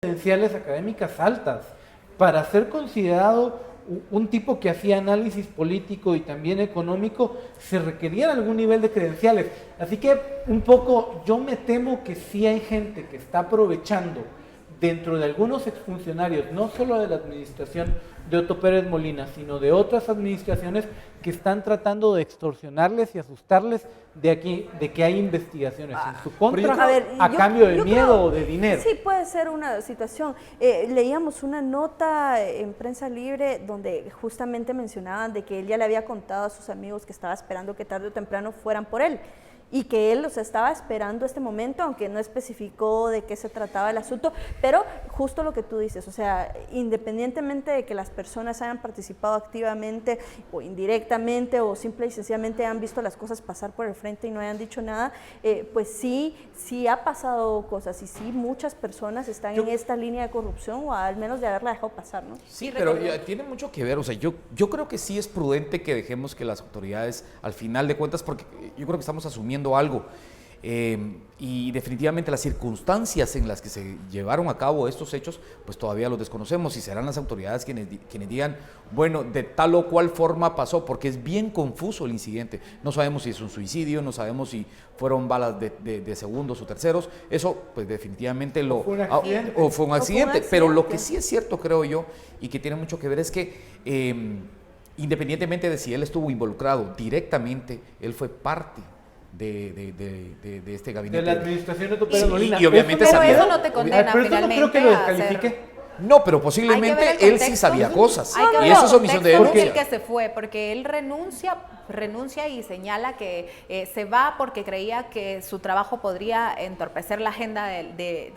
credenciales académicas altas para ser considerado un tipo que hacía análisis político y también económico, se requerían algún nivel de credenciales. Así que un poco yo me temo que sí hay gente que está aprovechando dentro de algunos exfuncionarios, no solo de la administración de Otto Pérez Molina, sino de otras administraciones que están tratando de extorsionarles y asustarles de que hay investigaciones en su contra a cambio de miedo o de dinero. Sí, puede ser una situación. Leíamos una nota en Prensa Libre donde justamente mencionaban de que él ya le había contado a sus amigos que estaba esperando que tarde o temprano fueran por él, y que él los estaba esperando este momento, aunque no especificó de qué se trataba el asunto, pero justo lo que tú dices, o sea, independientemente de que las personas hayan participado activamente o indirectamente o simple y sencillamente han visto las cosas pasar por el frente y no hayan dicho nada, pues sí ha pasado cosas y sí muchas personas están en esta línea de corrupción o al menos de haberla dejado pasar, ¿no? Sí, pero tiene mucho que ver, o sea, yo creo que sí es prudente que dejemos que las autoridades, al final de cuentas, porque yo creo que estamos asumiendo algo, y definitivamente las circunstancias en las que se llevaron a cabo estos hechos, pues todavía los desconocemos y serán las autoridades quienes digan, bueno, de tal o cual forma pasó, porque es bien confuso el incidente. No sabemos si es un suicidio, no sabemos si fueron balas de segundos o terceros, eso pues definitivamente fue un accidente, pero lo que sí es cierto, creo yo, y que tiene mucho que ver es que independientemente de si él estuvo involucrado directamente, él fue parte de este gabinete. De la administración de Otto Pérez Molina. Y obviamente pero sabía. eso no te condena pero finalmente no creo que lo a descalifique. No, pero posiblemente él sí sabía cosas. Hay Y eso es omisión de denuncia. el que se fue, porque él renuncia y señala que se va porque creía que su trabajo podría entorpecer la agenda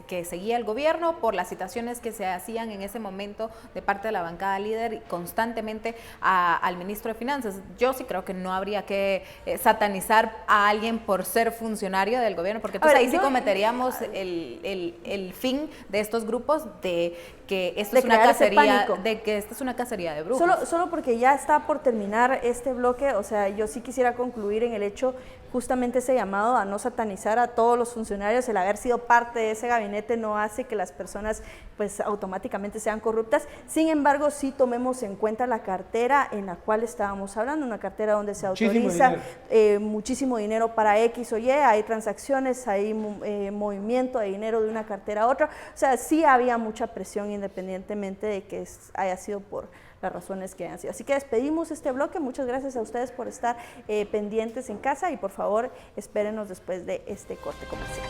que seguía el gobierno por las citaciones que se hacían en ese momento de parte de la bancada líder constantemente al ministro de Finanzas. Yo sí creo que no habría que satanizar a alguien por ser funcionario del gobierno, porque entonces ahí sí cometeríamos el fin de estos grupos de que esto es una cacería, de que esta es una cacería de brujos. Solo porque ya está por terminar este bloque, o sea, yo sí quisiera concluir en el hecho, justamente ese llamado a no satanizar a todos los funcionarios. El haber sido parte de ese gabinete no hace que las personas pues automáticamente sean corruptas. Sin embargo, sí tomemos en cuenta la cartera en la cual estábamos hablando, una cartera donde se autoriza muchísimo dinero para X o Y, hay transacciones, hay movimiento de dinero de una cartera a otra, o sea, sí había mucha presión independientemente de que haya sido por las razones que han sido. Así que despedimos este bloque. Muchas gracias a ustedes por estar pendientes en casa y por favor espérenos después de este corte comercial.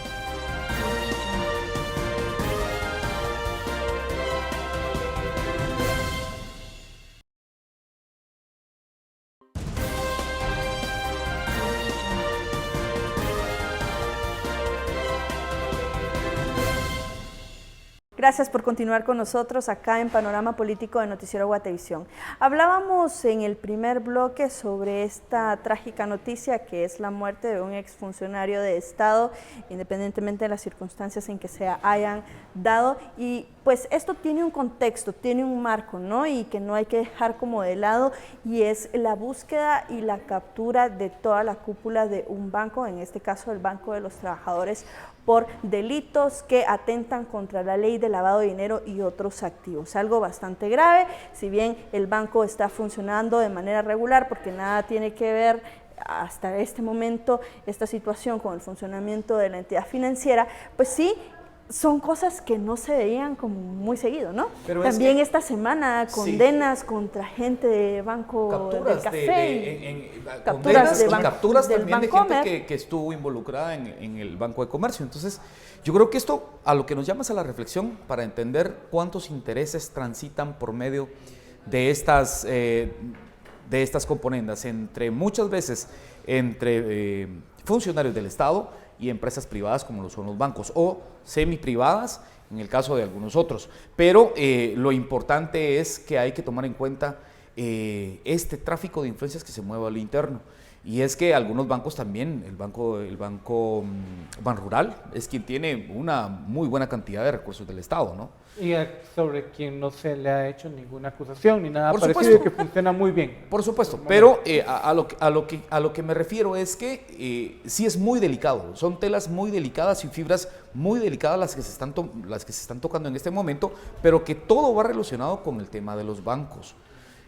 Gracias por continuar con nosotros acá en Panorama Político de Noticiero Guatevisión. Hablábamos en el primer bloque sobre esta trágica noticia que es la muerte de un exfuncionario de Estado, independientemente de las circunstancias en que se hayan dado. Y pues esto tiene un contexto, tiene un marco, ¿no? Y que no hay que dejar como de lado, y es la búsqueda y la captura de toda la cúpula de un banco, en este caso el Banco de los Trabajadores, por delitos que atentan contra la ley de lavado de dinero y otros activos. Algo bastante grave, si bien el banco está funcionando de manera regular, porque nada tiene que ver hasta este momento esta situación con el funcionamiento de la entidad financiera, pues sí, son cosas que no se veían como muy seguido, ¿no? Pero también esta semana condenas contra gente de Banco del Café, capturas también de gente que estuvo involucrada en el Banco de Comercio. Entonces, yo creo que esto a lo que nos llama es a la reflexión para entender cuántos intereses transitan por medio de estas componendas, muchas veces entre funcionarios del Estado y empresas privadas como lo son los bancos, o semiprivadas en el caso de algunos otros. Pero lo importante es que hay que tomar en cuenta este tráfico de influencias que se mueve al interno. Y es que algunos bancos también, el banco Banrural es quien tiene una muy buena cantidad de recursos del Estado, ¿no? Y sobre quien no se le ha hecho ninguna acusación ni nada Por parecido, supuesto. y que funciona muy bien. Por supuesto, pero a lo que me refiero es que sí es muy delicado, son telas muy delicadas y fibras muy delicadas las que se están tocando en este momento, pero que todo va relacionado con el tema de los bancos.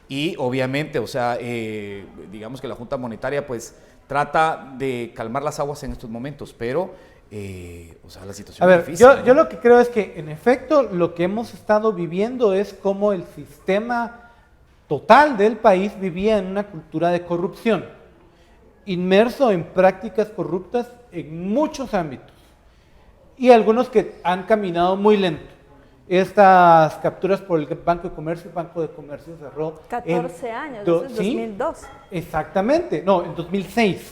Y obviamente, o sea, digamos que la Junta Monetaria pues trata de calmar las aguas en estos momentos, pero o sea, la situación A ver, es difícil, ¿no? yo lo que creo es que en efecto lo que hemos estado viviendo es como el sistema total del país vivía en una cultura de corrupción, inmerso en prácticas corruptas en muchos ámbitos, y algunos que han caminado muy lento. Estas capturas por el Banco de Comercio cerró 14 años, desde ¿sí? 2002. Exactamente, no, en 2006,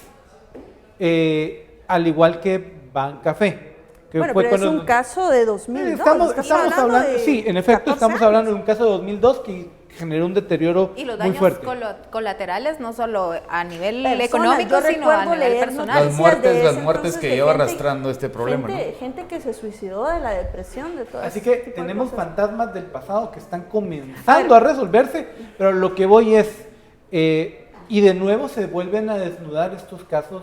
al igual que Bancafé. Bueno, pero es un caso de 2002. Estamos hablando, de sí, en efecto 14 estamos años. hablando de un caso de 2002 que generó un deterioro Y los muy daños fuerte. colaterales no solo a nivel Personas, económico, yo sino a recuerdo nivel leer personal. noticias de ese Las muertes entonces que de lleva gente- arrastrando este problema, gente que se suicidó de la depresión, de todo Así ese que tipo de tenemos cosas. fantasmas del pasado que están comenzando a resolverse, pero lo que voy es, y de nuevo se vuelven a desnudar estos casos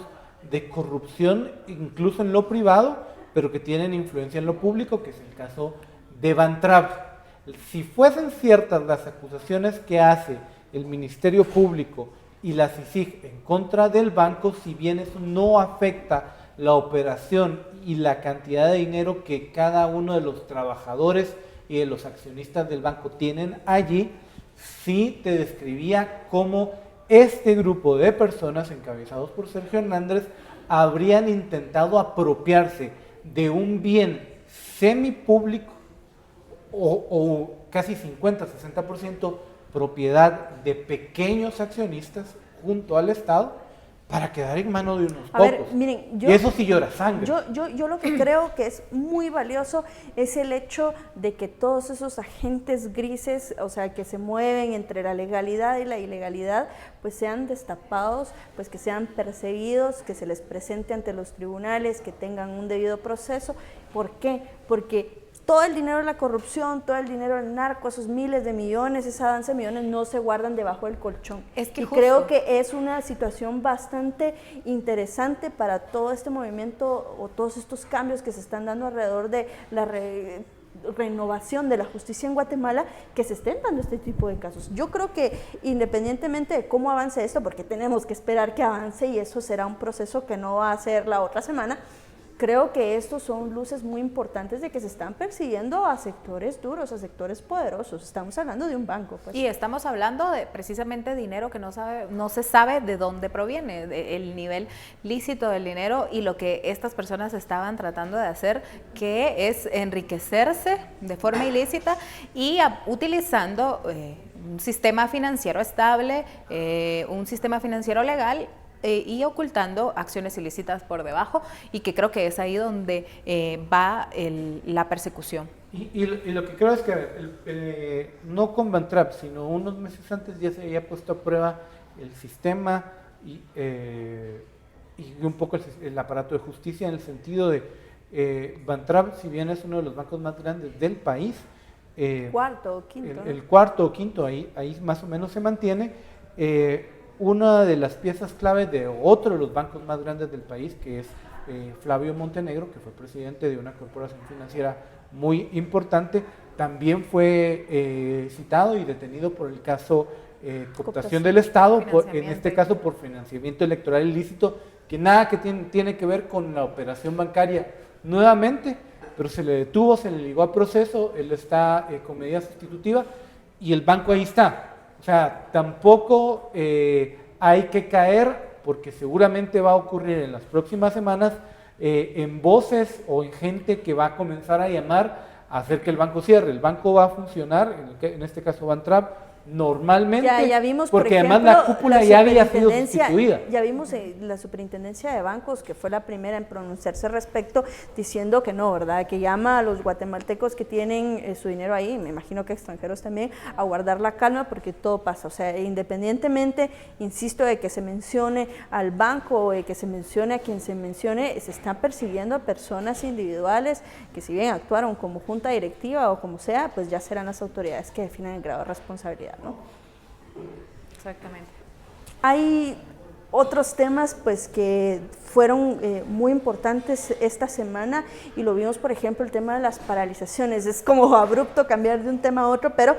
de corrupción, incluso en lo privado, pero que tienen influencia en lo público, que es el caso de Bantrab. Si fuesen ciertas las acusaciones que hace el Ministerio Público y la CICIG en contra del banco, si bien eso no afecta la operación y la cantidad de dinero que cada uno de los trabajadores y de los accionistas del banco tienen allí, sí te describía cómo este grupo de personas encabezados por Sergio Hernández habrían intentado apropiarse de un bien semipúblico o casi 50-60% propiedad de pequeños accionistas junto al Estado para quedar en manos de unos A pocos. ver, miren, y eso sí llora sangre. Yo lo que creo que es muy valioso es el hecho de que todos esos agentes grises, o sea, que se mueven entre la legalidad y la ilegalidad, pues sean destapados, pues que sean perseguidos, que se les presente ante los tribunales, que tengan un debido proceso. ¿Por qué? Porque todo el dinero de la corrupción, todo el dinero del narco, esos miles de millones, esa danza de millones no se guardan debajo del colchón. Es que y justo. creo que es una situación bastante interesante para todo este movimiento o todos estos cambios que se están dando alrededor de la renovación de la justicia en Guatemala, que se estén dando este tipo de casos. Yo creo que independientemente de cómo avance esto, porque tenemos que esperar que avance y eso será un proceso que no va a ser la otra semana, creo que estos son luces muy importantes de que se están persiguiendo a sectores duros, a sectores poderosos. Estamos hablando de un banco. Pues. Y estamos hablando de precisamente dinero que no se sabe de dónde proviene, el nivel lícito del dinero y lo que estas personas estaban tratando de hacer, que es enriquecerse de forma ilícita y utilizando un sistema financiero estable, un sistema financiero legal, y ocultando acciones ilícitas por debajo, y que creo que es ahí donde va la persecución. Y lo que creo es que no con Bantrap, sino unos meses antes ya se había puesto a prueba el sistema y un poco el aparato de justicia, en el sentido de Bantrap, si bien es uno de los bancos más grandes del país, cuarto o quinto. El cuarto o quinto, ahí más o menos se mantiene. Una de las piezas clave de otro de los bancos más grandes del país, que es Flavio Montenegro, que fue presidente de una corporación financiera muy importante, también fue citado y detenido por el caso cooptación del Estado, en este caso por financiamiento electoral ilícito, que nada que tiene que ver con la operación bancaria nuevamente, pero se le detuvo, se le ligó a proceso, él está con medida sustitutiva y el banco ahí está. O sea, tampoco hay que caer, porque seguramente va a ocurrir en las próximas semanas, en voces o en gente que va a comenzar a llamar a hacer que el banco cierre. El banco va a funcionar, en este caso Bantrap, normalmente, ya vimos, por porque ejemplo, además la cúpula ya había sido sustituida. Ya vimos la superintendencia de bancos, que fue la primera en pronunciarse al respecto, diciendo que no, ¿verdad? Que llama a los guatemaltecos que tienen su dinero ahí, me imagino que extranjeros también, a guardar la calma porque todo pasa. O sea, independientemente, insisto, de que se mencione al banco o de que se mencione a quien se mencione, se están persiguiendo a personas individuales que, si bien actuaron como junta directiva o como sea, pues ya serán las autoridades que definan el grado de responsabilidad, ¿no? Exactamente. Hay otros temas pues que fueron muy importantes esta semana y lo vimos, por ejemplo, el tema de las paralizaciones. Es como abrupto cambiar de un tema a otro, pero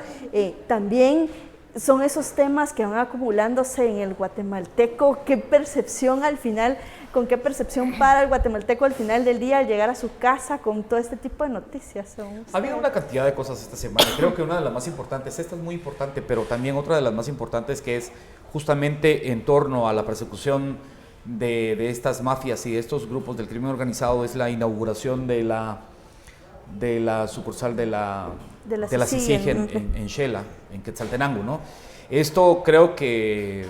también son esos temas que van acumulándose en el guatemalteco. ¿Qué percepción al final, con qué percepción para el guatemalteco al final del día al llegar a su casa con todo este tipo de noticias? Ha habido una cantidad de cosas esta semana. Creo que una de las más importantes, esta es muy importante, pero también otra de las más importantes, que es justamente en torno a la persecución de estas mafias y de estos grupos del crimen organizado, es la inauguración de la sucursal de la CICIG en Xela, en Quetzaltenango, ¿no? Esto creo que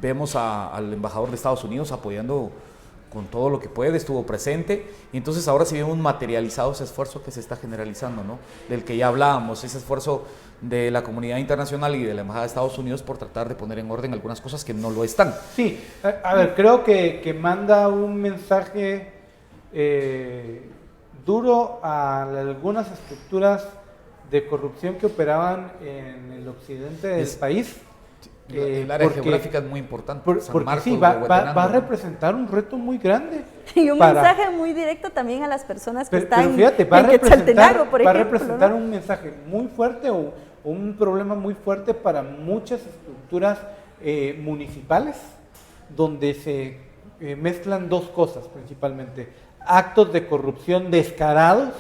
vemos al embajador de Estados Unidos apoyando con todo lo que puede, estuvo presente, y entonces ahora sí vemos materializado ese esfuerzo que se está generalizando, ¿no? Del que ya hablábamos, ese esfuerzo de la comunidad internacional y de la embajada de Estados Unidos por tratar de poner en orden algunas cosas que no lo están. Sí, a ver, creo que manda un mensaje duro a algunas estructuras de corrupción que operaban en el occidente del país. El área geográfica es muy importante. Porque sí, va a representar un reto muy grande. Y un mensaje muy directo también a las personas que están pero fíjate, en Quetzaltenango, por ejemplo. Va a representar, ¿no?, un mensaje muy fuerte o un problema muy fuerte para muchas estructuras municipales, donde se mezclan dos cosas principalmente: actos de corrupción descarados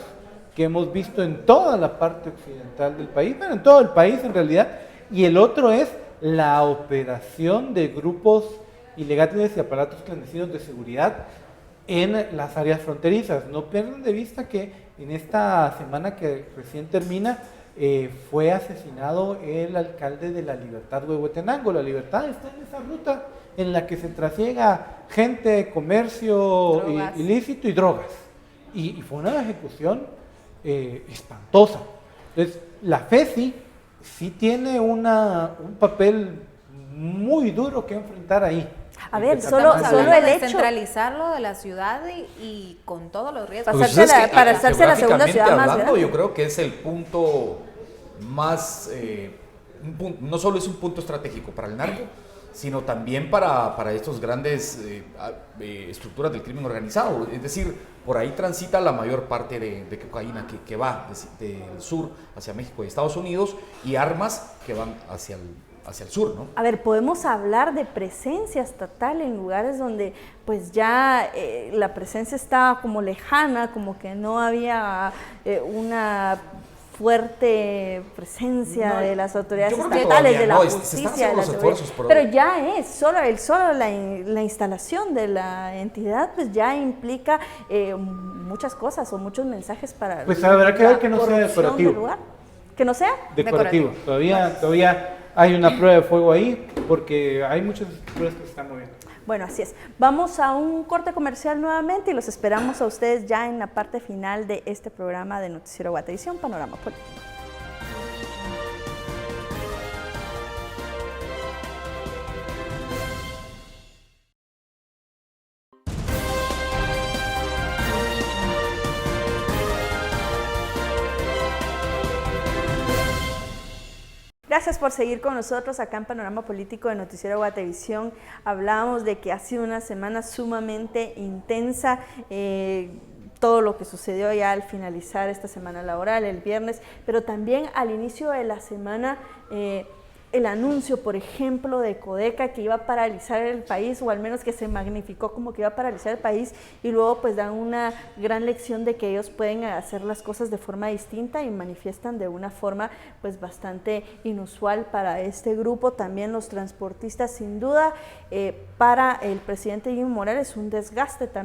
que hemos visto en toda la parte occidental del país, bueno, en todo el país en realidad, y el otro es la operación de grupos ilegales y aparatos clandestinos de seguridad en las áreas fronterizas. No pierdan de vista que en esta semana que recién termina fue asesinado el alcalde de La Libertad, Huehuetenango. La Libertad está en esa ruta en la que se trasiega gente, comercio ilícito y drogas. Y fue una ejecución espantosa. Entonces, la FECI sí tiene un papel muy duro que enfrentar ahí. A ver, solo el hecho de centralizarlo de la ciudad y con todos los riesgos. Para hacerse la segunda ciudad más grande. Yo creo que es el punto más, no solo es un punto estratégico para el narco, sino también para estos grandes estructuras del crimen organizado. Es decir, por ahí transita la mayor parte de cocaína que va del sur hacia México y Estados Unidos, y armas que van hacia el sur, ¿no? A ver, podemos hablar de presencia estatal en lugares donde pues ya la presencia estaba como lejana, como que no había una fuerte presencia de las autoridades estatales, de la justicia, de la seguridad, pero ya es, solo la instalación de la entidad pues ya implica muchas cosas o muchos mensajes para pues habrá que ver que no sea decorativo. ¿Que no sea? Decorativo. Todavía hay una prueba de fuego ahí porque hay muchas estructuras que se están moviendo. Bueno, así es. Vamos a un corte comercial nuevamente y los esperamos a ustedes ya en la parte final de este programa de Noticiero Guatevisión, Panorama Político. Gracias por seguir con nosotros acá en Panorama Político de Noticiero Guatevisión. Hablábamos de que ha sido una semana sumamente intensa, todo lo que sucedió ya al finalizar esta semana laboral, el viernes, pero también al inicio de la semana, el anuncio, por ejemplo, de Codeca que iba a paralizar el país, o al menos que se magnificó como que iba a paralizar el país, y luego pues dan una gran lección de que ellos pueden hacer las cosas de forma distinta y manifiestan de una forma pues bastante inusual para este grupo. También los transportistas, sin duda, para el presidente Evo Morales, un desgaste también.